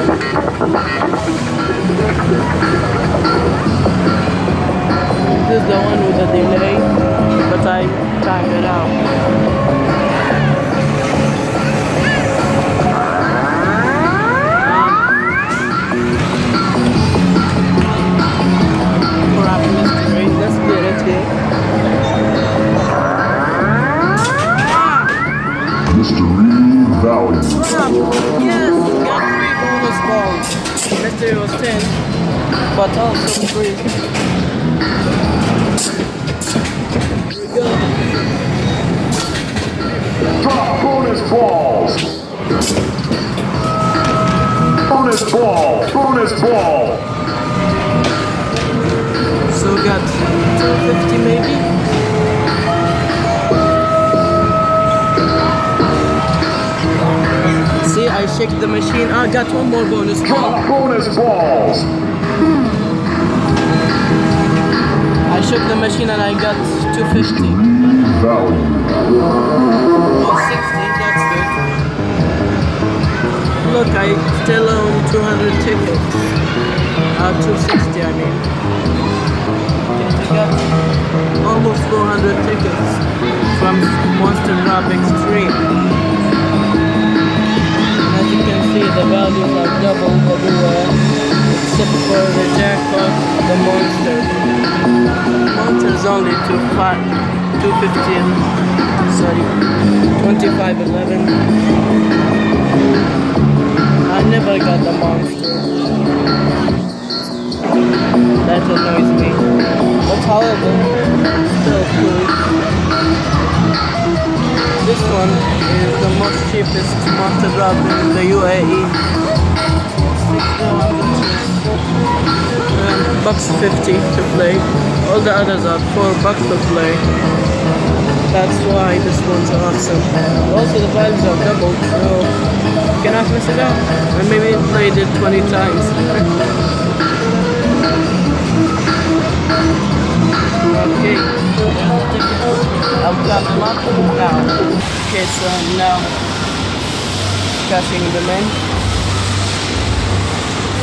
This is the one with the delay, but I timed it out. Crap, mystery. Let's get it here. Mystery Valley. Yes, got 3 bonus balls. Mystery was 10, but also 3. Here we go. Drop bonus balls. Bonus ball. Bonus ball. So we got 250 maybe. See, I shake the machine. I got 1 more bonus ball. Drop bonus balls. I shook the machine and I got 250. Valley. Oh, 60, that's good. Look, I still own 200 tickets. 260, I mean. Okay, we got almost 400 tickets from Monster Drop Extreme. As you can see, the values are double everywhere, except for the jackpot, the monster. Monster is only 215, sorry, 2511. I never got the monster. That annoys me. But however, still cool. This one is the most cheapest monster drop in the UAE. Bucks 50 to play. All the others are $4 to play. That's why this one's awesome. Also the values are doubled, so you cannot mess it up. I maybe played it 20 times. Okay, I'll count them up now. Okay, so now cashing them in.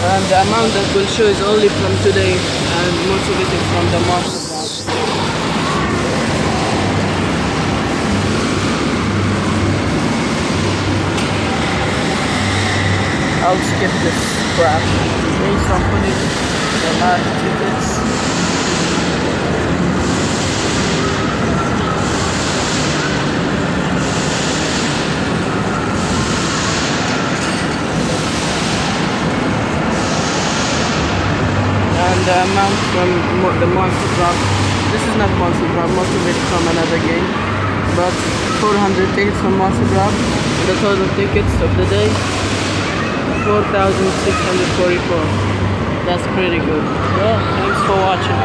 And the amount that will show is only from today, and most of it is from the monster drop. I'll skip this crap. Based on putting the last tickets. And the amount from the monster drop. This is not monster drop, most of it from another game. But 400 tickets from monster drop. And the total tickets of the day, 4,644. That's pretty good. Well, thanks for watching.